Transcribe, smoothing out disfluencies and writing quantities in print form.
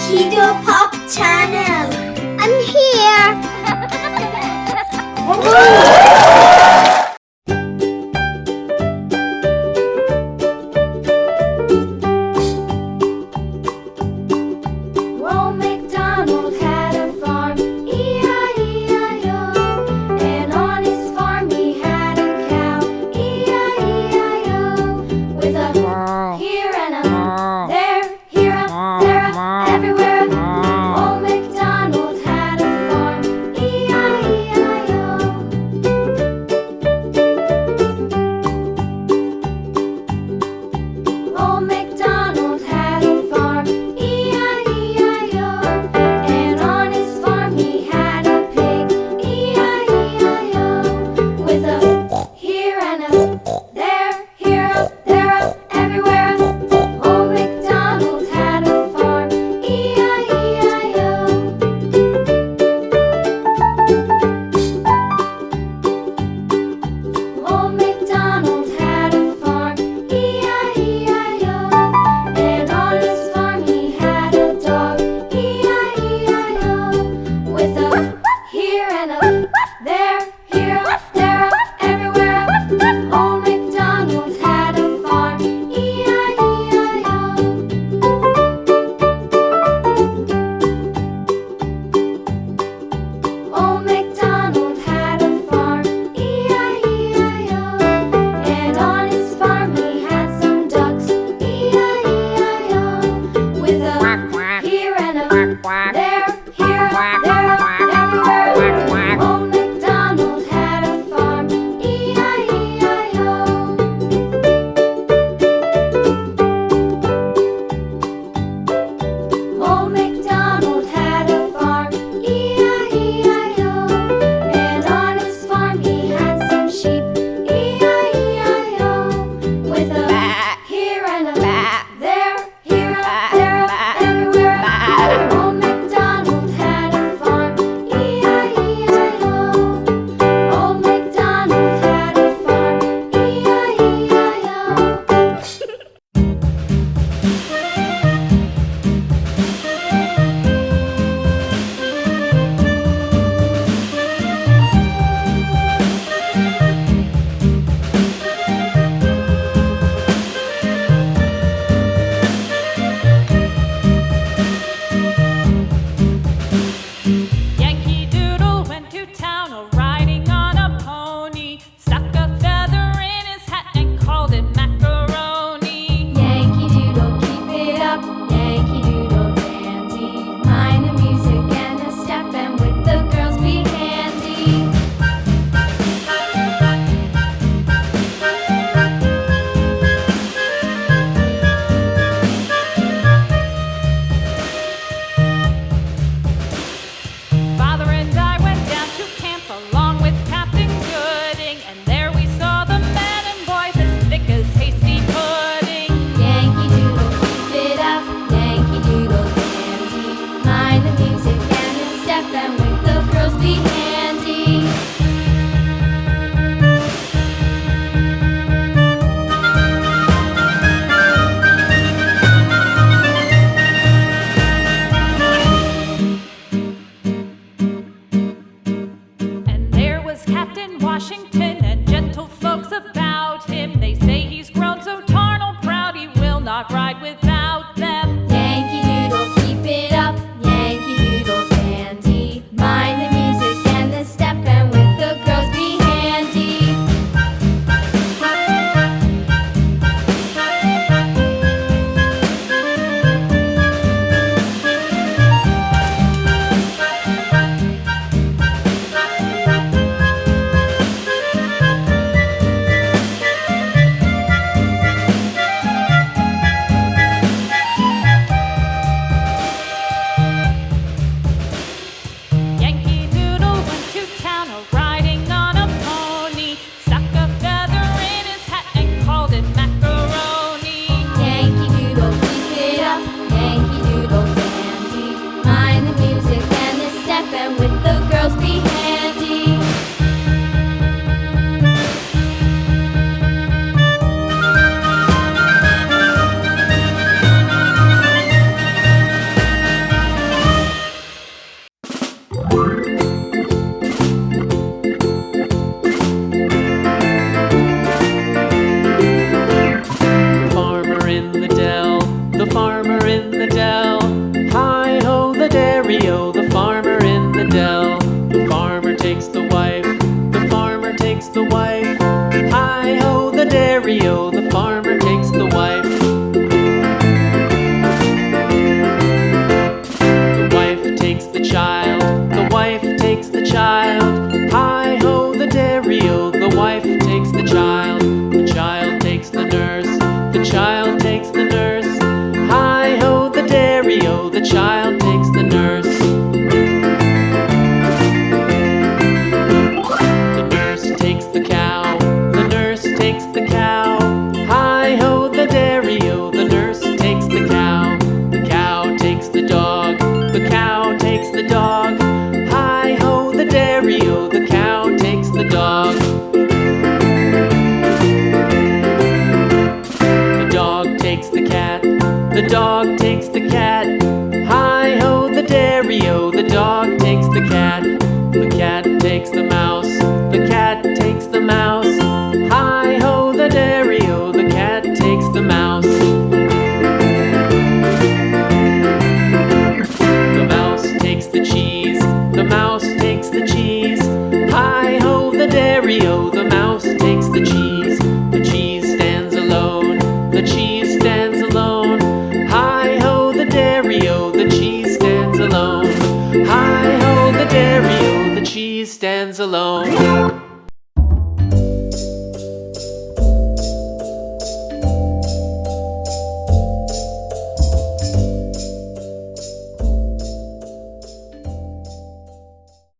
Kiddo Pop Channel. I'm here. Old MacDonald had a farm, E-I-E-I-O. And on his farm he had a cow, E-I-E-I-O. With a here and a there, here a, there a, everywhere. Old MacDonald had a farm, E-I-E-I-O. Old MacDonald had a farm, E-I-E-I-O. And on his farm he had a pig, E-I-E-I-O. With a here and a there, here a, there a, everywhere. Old MacDonald had a farm, E-I-E-I-O. farmer in the dell. Hi-ho, the dairy-o, the farmer in the dell. The farmer takes the wife, the farmer takes the wife. Hi-ho, the dairy-o, the farmer takes the wife. The wife takes the child, the wife takes the child. Hi-ho, the dairy-o, the wife takes the child. The child takes the nurse, the child takes the nurse. Hi-ho, the dairy-o, the child takes the nurse. The nurse takes the cow, the nurse takes the cow. Hi-ho, the dairy-o, the nurse takes the cow. The cow takes the dog, the cow takes the dog. Hi-ho, the dairy-o, the cow takes the dog. The dog takes the cat, the dog takes the cat. Hi-ho, the dairy-o, the dog takes the cat. The cat takes the mouse, the cat takes the mouse.